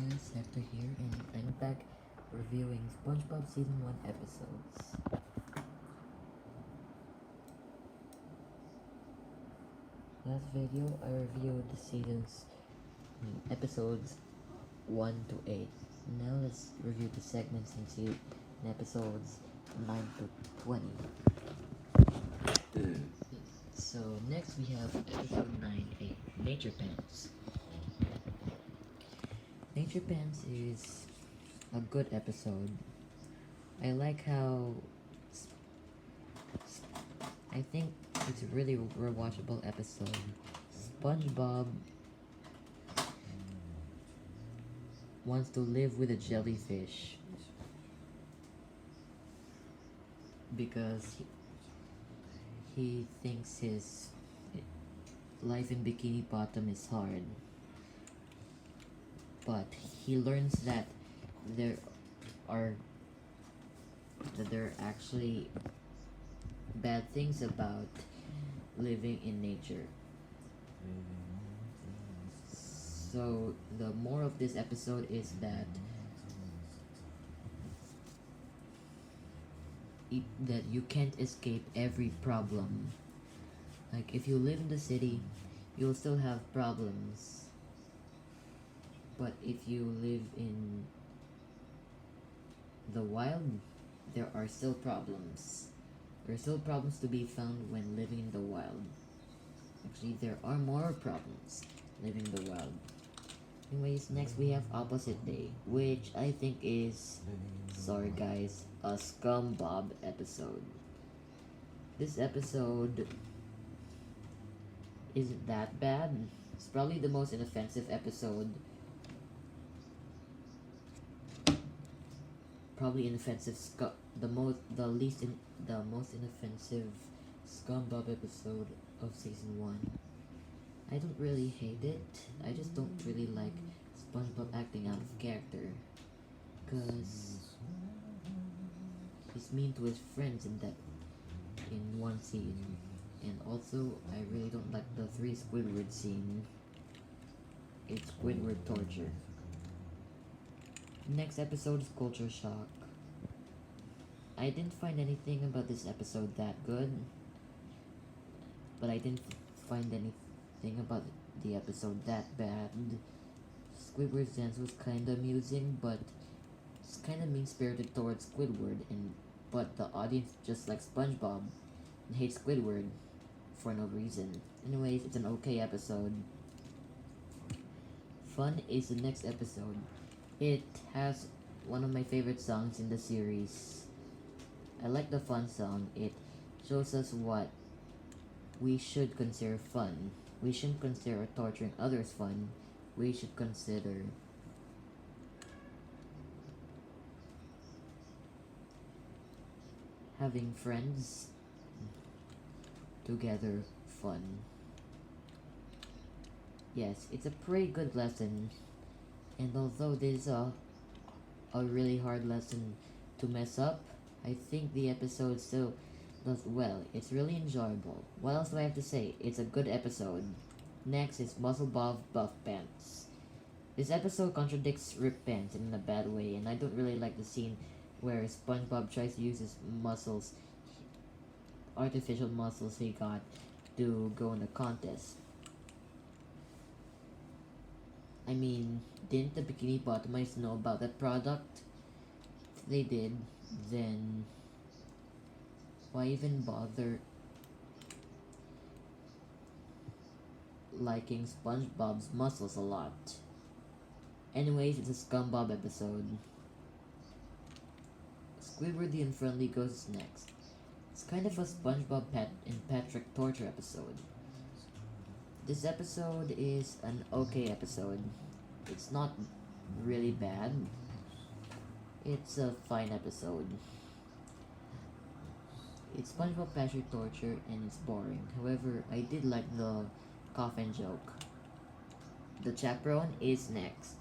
guys, Hector here, and I'm back reviewing SpongeBob Season 1 episodes. Last video, I reviewed the episodes 1 to 8. Now let's review the segments in episodes 9 to 20. So next we have episode 9A, Nature Pants. Nature Pants is a good episode. I like how I think it's a really rewatchable episode. SpongeBob wants to live with a jellyfish because he thinks his life in Bikini Bottom is hard. But he learns that there are actually bad things about living in nature. So the moral of this episode is that you can't escape every problem. Like if you live in the city, you'll still have problems. But if you live in the wild, there are still problems. There are still problems to be found when living in the wild. Actually, there are more problems living in the wild. Anyways, next we have Opposite Day, which I think is, sorry guys, a SpongeBob episode. This episode isn't that bad. It's probably the most inoffensive episode. Probably inoffensive the most inoffensive SpongeBob episode of season 1. I don't really hate it. I just don't really like SpongeBob acting out of character, cause he's mean to his friends in one scene, and also I really don't like the 3 Squidward scene. It's Squidward torture. Next episode is Culture Shock. I didn't find anything about this episode that good, but I didn't find anything about the episode that bad. Squidward's dance was kinda amusing, but it's kinda mean-spirited towards Squidward, but the audience just likes SpongeBob and hates Squidward for no reason. Anyways, it's an okay episode. Fun is the next episode. It has one of my favorite songs in the series. I like the fun song. It shows us what we should consider fun. We shouldn't consider torturing others fun. We should consider having friends together fun. Yes, it's a pretty good lesson. And although this is a really hard lesson to mess up, I think the episode still does well. It's really enjoyable. What else do I have to say? It's a good episode. Next is Muscle Bob Buff Pants. This episode contradicts Rip Pants in a bad way, and I don't really like the scene where SpongeBob tries to use his muscles, artificial muscles he got, to go in the contest. I mean, didn't the Bikini Bottomites know about that product? If they did, then why even bother liking SpongeBob's muscles a lot? Anyways, it's a SpongeBob episode. Squidward the Unfriendly Ghost is next. It's kind of a SpongeBob and Patrick torture episode. This episode is an okay episode. It's not really bad. It's a fine episode. It's SpongeBob Patrick torture and it's boring. However, I did like the coffin joke. The Chaperone is next.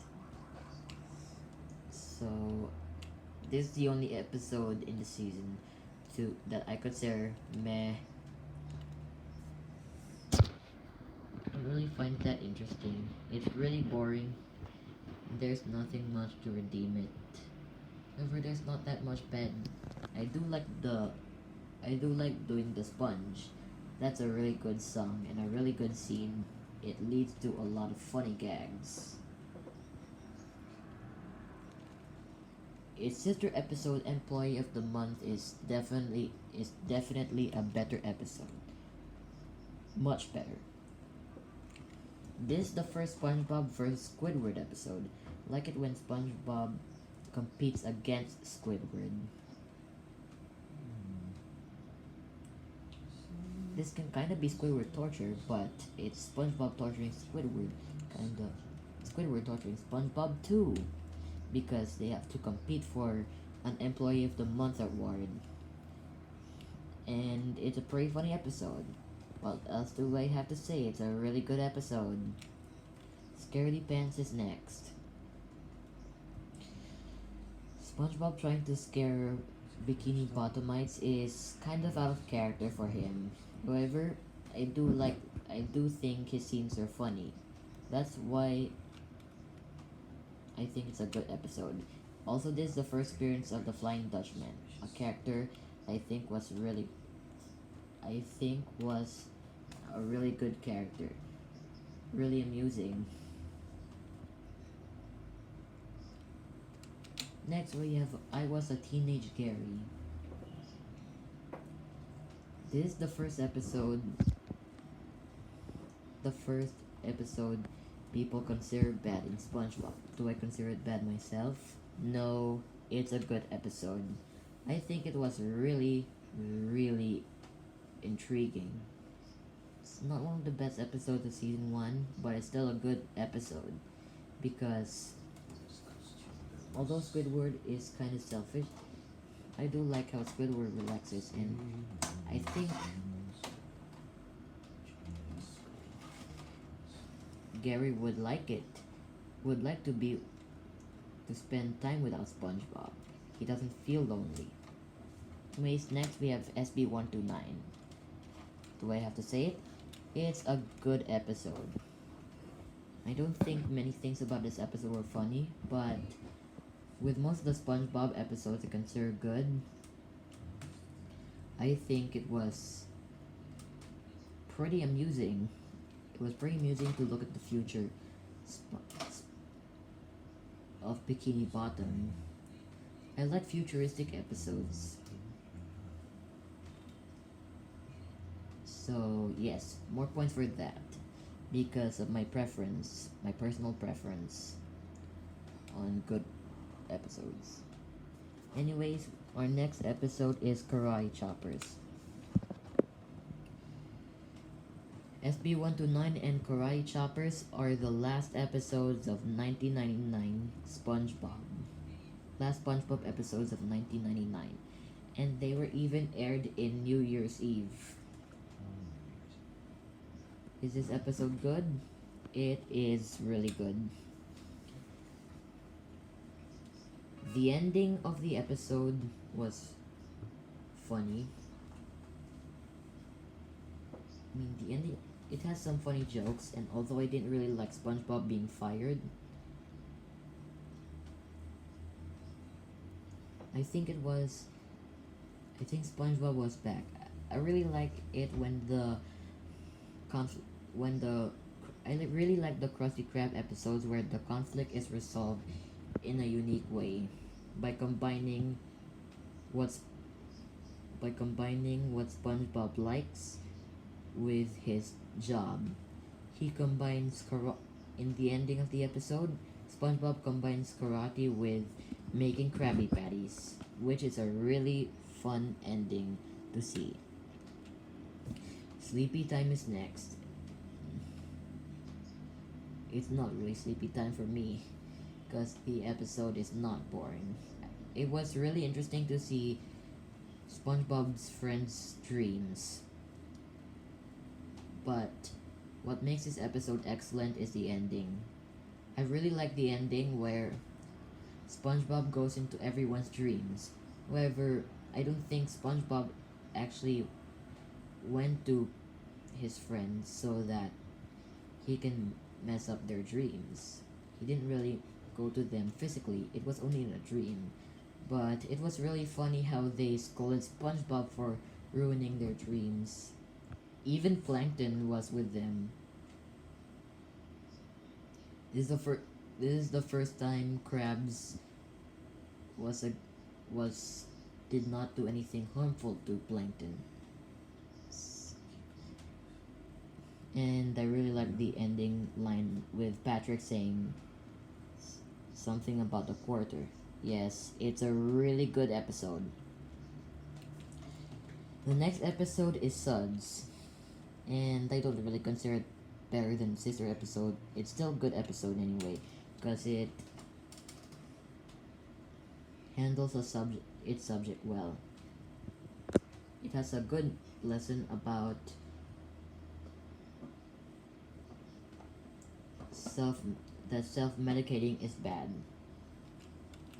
So, this is the only episode in the season 2 that I consider meh. I don't really find that interesting. It's really boring. there's nothing much to redeem it. However, there's not that much bad. I do like the I do like doing the sponge. That's a really good song and a really good scene. It leads to a lot of funny gags. Its sister episode, Employee of the Month, is definitely a better episode. Much better. This is the first SpongeBob vs. Squidward episode. Like it when SpongeBob competes against Squidward. This can kinda be Squidward torture, but it's SpongeBob torturing Squidward, kinda. Squidward torturing SpongeBob too, because they have to compete for an Employee of the Month award. And it's a pretty funny episode. What else do I have to say? It's a really good episode. Scaredy Pants is next. SpongeBob trying to scare Bikini Bottomites is kind of out of character for him. However, I do think his scenes are funny. That's why I think it's a good episode. Also, this is the first appearance of the Flying Dutchman, a character I think was a really good character. Really amusing. Next we have I Was a Teenage Gary. This is the first episode people consider bad in SpongeBob. Do I consider it bad myself? No, it's a good episode. I think it was really, really intriguing. It's not one of the best episodes of season 1, but it's still a good episode because although Squidward is kind of selfish, I do like how Squidward relaxes, and I think Gary would like it. Would like to spend time without SpongeBob. He doesn't feel lonely. Anyways, next we have SB129. Do I have to say it? It's a good episode. I don't think many things about this episode were funny, but with most of the SpongeBob episodes I consider good, I think it was pretty amusing. It was pretty amusing to look at the future of Bikini Bottom. I like futuristic episodes. So yes, more points for that because of my personal preference on good episodes. Anyways, our next episode is Karate Choppers. SB129 and Karate Choppers are the last episodes of 1999 SpongeBob. Last SpongeBob episodes of 1999. And they were even aired in New Year's Eve. Is this episode good? It is really good. The ending of the episode was funny. I mean, the ending, it has some funny jokes, and although I didn't really like SpongeBob being fired, I think SpongeBob was back. I really like it when I really like the Krusty Krab episodes where the conflict is resolved in a unique way by combining what SpongeBob likes with his job. In the ending of the episode, SpongeBob combines karate with making Krabby Patties, which is a really fun ending to see. Sleepy time is next. It's not really sleepy time for me because the episode is not boring. It was really interesting to see SpongeBob's friends' dreams. But what makes this episode excellent is the ending. I really like the ending where SpongeBob goes into everyone's dreams. However, I don't think SpongeBob actually went to his friends so that he can mess up their dreams. He didn't really go to them physically. It was only in a dream. But it was really funny how they scolded SpongeBob for ruining their dreams. Even Plankton was with them. This is the first. This is the first time Krabs was a was did not do anything harmful to Plankton. And I really like the ending line with Patrick saying something about the quarter. Yes, it's a really good episode. The next episode is Suds, and I don't really consider it better than sister episode. It's still a good episode anyway, because it handles its subject well. It has a good lesson about self-medicating is bad.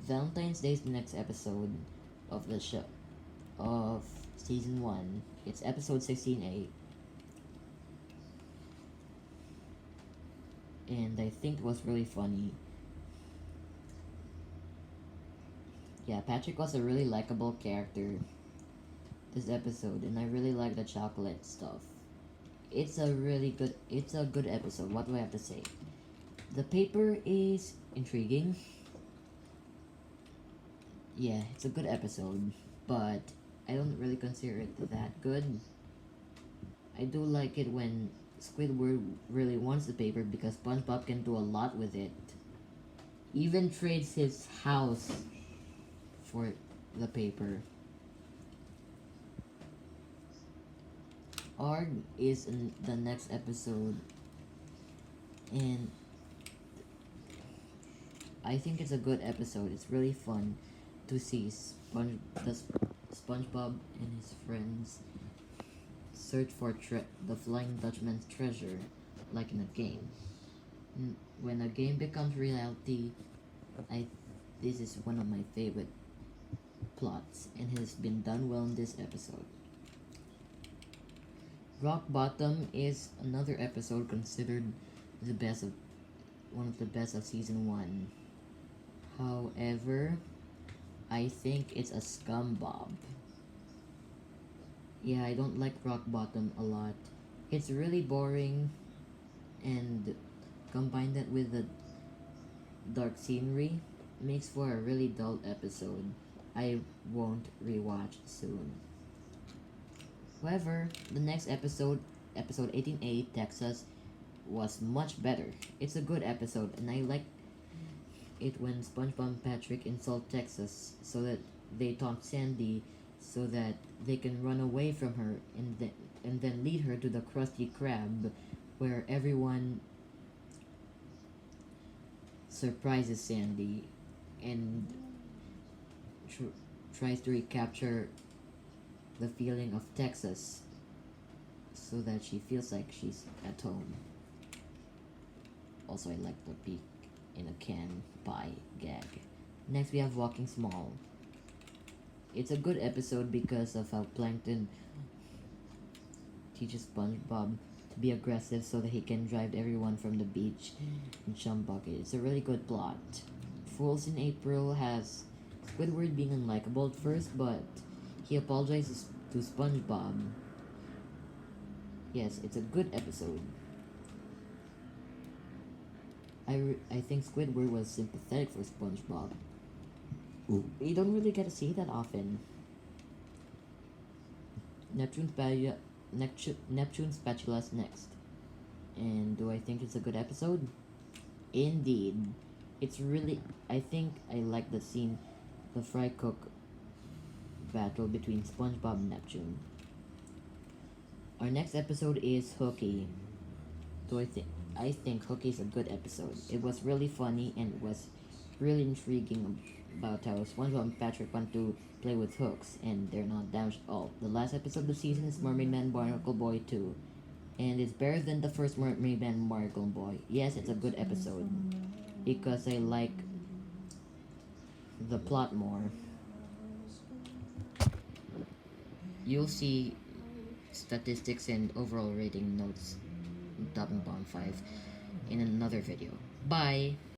Valentine's Day is the next episode of the show of season 1. It's episode 16A. And I think it was really funny. Yeah, Patrick was a really likable character this episode, and I really like the chocolate stuff. It's a good episode. What do I have to say? The paper is intriguing. Yeah, it's a good episode, but I don't really consider it that good. I do like it when Squidward really wants the paper because SpongeBob can do a lot with it. Even trades his house for the paper. Arg is in the next episode, and I think it's a good episode. It's really fun to see SpongeBob and his friends search for the Flying Dutchman's treasure, like in a game. When a game becomes reality, this is one of my favorite plots, and it has been done well in this episode. Rock Bottom is another episode considered one of the best of season 1. However, I think it's a SpongeBob. Yeah, I don't like Rock Bottom a lot. It's really boring, and combine that with the dark scenery makes for a really dull episode. I won't rewatch soon. However, the next episode, episode 18A, Texas, was much better. It's a good episode, and I like it when SpongeBob and Patrick insult Texas so that they taunt Sandy so that they can run away from her and then lead her to the Krusty Krab where everyone surprises Sandy and tries to recapture the feeling of Texas so that she feels like she's at home. Also, I like the peek in a can pie gag. Next, we have Walking Small. It's a good episode because of how Plankton teaches SpongeBob to be aggressive so that he can drive everyone from the beach in Chum Bucket. It's a really good plot. Fools in April has Squidward being unlikable at first, but he apologizes to SpongeBob. Yes, it's a good episode. I think Squidward was sympathetic for SpongeBob. You don't really get to see that often. Neptune Spatula's next. And do I think it's a good episode? Indeed. It's really... I think I like the scene, the fry cook battle between SpongeBob and Neptune. Our next episode is Hooky. I think Hooky is a good episode. It was really funny and it was really intriguing about how SpongeBob and Patrick want to play with hooks and they're not damaged at all. The last episode of the season is Mermaid Man Barnacle Boy 2. And it's better than the first Mermaid Man Barnacle Boy. Yes, it's a good episode. Because I like the plot more. You'll see statistics and overall rating notes, top and bottom 5, in another video. Bye!